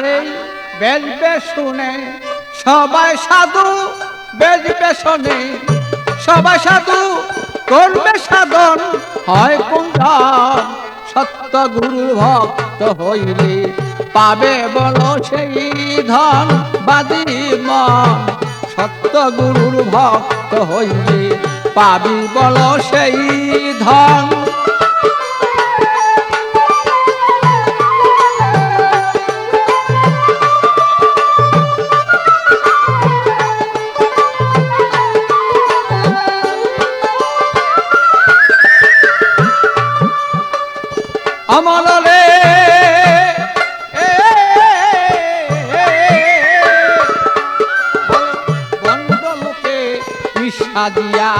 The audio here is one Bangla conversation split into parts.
আরে বেজবে শুনে সবাই সাধু, বেজবে শুনে সবাই সাধু, করবে সাধন হয় কুঞ্জন। সত্য গুরু ভক্ত হইলে পাবে বলো সেই ধন বাদী মন। সত্য গুরুর ভক্ত হইলে পাবি বলো সেই ধন। অমলে বন্ধলোকে মিশা দিয়া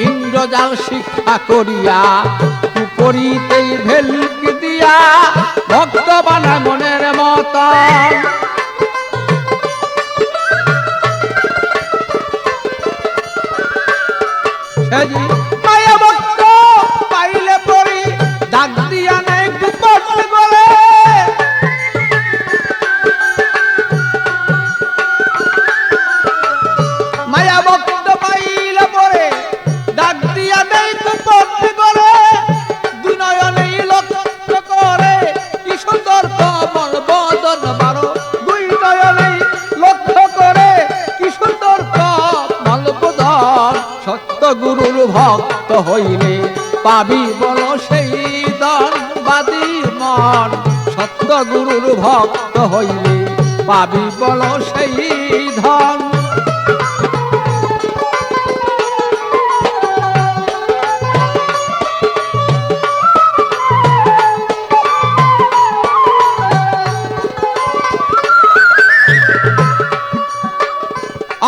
ইন্দ্রজাল শিক্ষা করিয়া কুপরিতেই ভেলকি দিয়া ভক্ত বানা মনের মতন। সেদিন মায়া ভক্ত পাইলে পরি ডাক দিয়া নেই কুপট বলে। মায়া ভক্ত পাইলে পরে ডাক দিয়া নেই কুপট বলে। দুই নয়নে লক্ষ্য করে কি সুন্দর কমল বদন বারো। দুই নয়নে লক্ষ্য করে কি সুন্দর কমল বদন। সত্য গুরুর ভক্ত হইলে পাবি বলো সেই ধন বাদী মন। সত্য গুরুর ভক্ত হইলে পাবি বলো সেই ধন।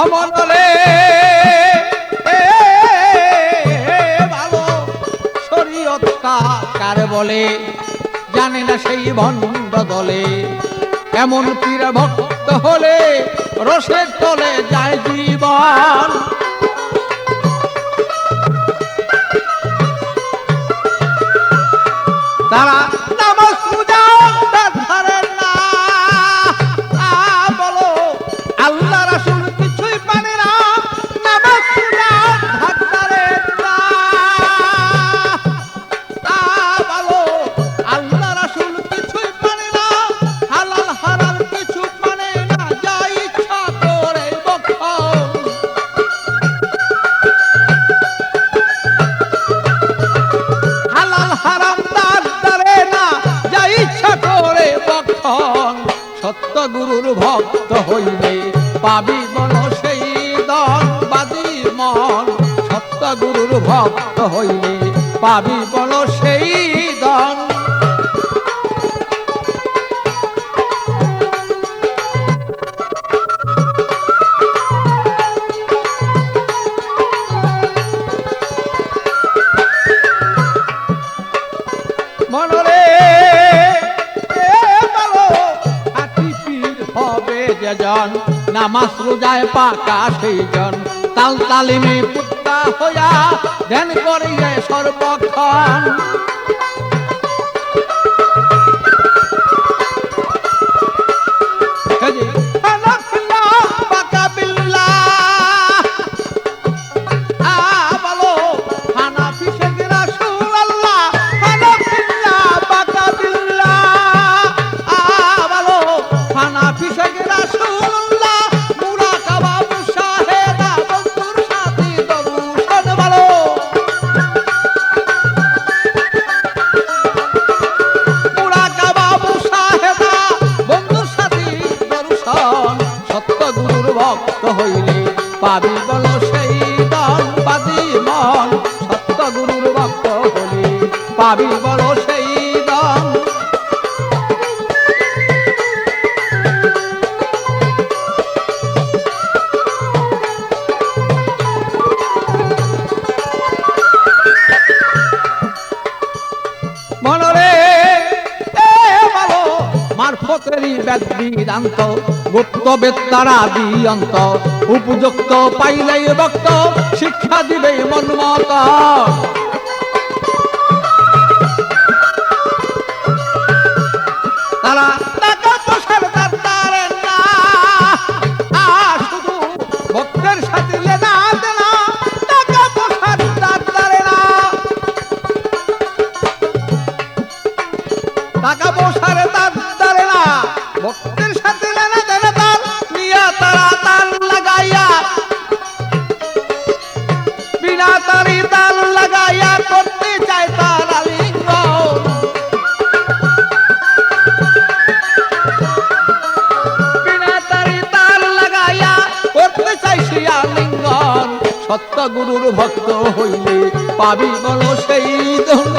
অমলে ভালো শরীয়তটা কার বলে জানে না সেই ভণ্ড দলে। এমন পীর ভক্ত হলে রসের তলে যায় জীবন। তারা নামাজ পূজা ধরেন না, বলো আল্লাহ রাসূল কিছুই পারে না। নামাজ পূজা ধরেন না, বলো আল্লাহ রাসূল কিছুই পারে না। হালাল হারাম কিছু মানে না, যা ইচ্ছা করে বক্ষণ। হালাল হারাম তার ধরে না, যা ইচ্ছা করে বক্ষণ। সত্য গুরুর ভক্ত হইলে পাবি বলো সেই ধন বাদী মন। সত্য গুরুর ভক্ত হইলে পাবি বলো সেই ধন। মনরে বলো হাতি পীর হবে যেজন, নামাজ রোজায় পাকা সেই জন। তাল তালিমে পুত্তা হইয়া ধ্যান করিয়ে সর্বক্ষণ। হইলে পাবি বলো সেই ধন বাদী মন। সত্য গুরুর ভক্ত হইলে পাবি বলো সেই ধন। মনরে ভালো মারফতেরই বেদ বিদান্ত, গুপ্ত বেত্তারা দিয়ন্ত। উপযুক্ত পাইলেই ভক্ত শিক্ষা দিবে মন মত। তারা টাকা পয়সার সত্য গুরুর ভক্ত হইলে পাবি বলো সেই ধন।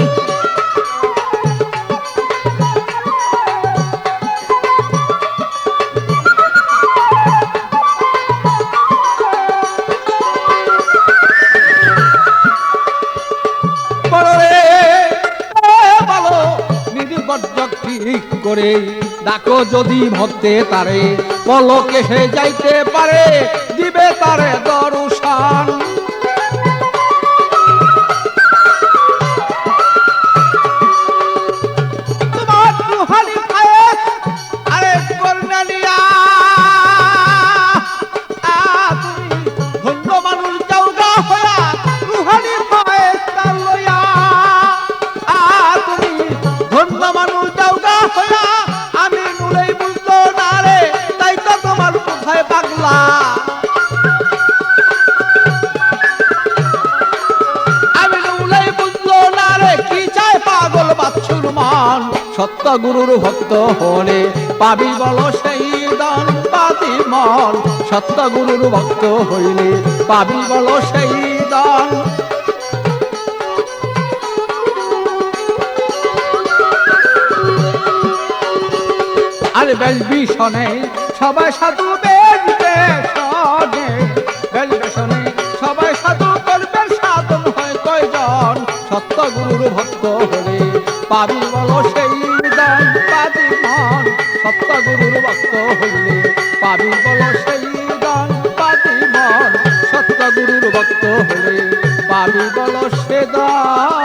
ঠিক করে ডাকো যদি ভক্তে তারে, পলকে সে যাইতে পারে, দিবে তারে দর্শন। তোমার রুহানি ফায়েজ আরে করনা নিয়া তুমি ধন্য মানুষ যাওগা হইয়া, রুহানি ফায়েজ তার লইয়া তুমি ধন্য মানুষ যাওগা হইয়া। আমি নুলেই বুঝলো না রে, তাই তো তোমার কোথায় পাগলা। আমি নুলেই বুঝলো না রে, কি চায় পাগল বাচ্চুর মান। সত্য গুরুর ভক্ত হলে পাবি বলো সেই দান পাতি মন। সত্য গুরুর ভক্ত হইলে পাবি বলো সেই দান। আর বেশ ভীষণে সবাই সাধু বেশনে সবাই সাধু করবে, সাধন হয় কয়জন। সত্য গুরুর ভক্ত হলে পাবি বলো সেই দান পাতি মন। সত্য গুরুর ভক্ত হইলে পাবি বলো সেই দান পাতি মন। সত্য গুরুর ভক্ত হলে পাবি বলো সে দান।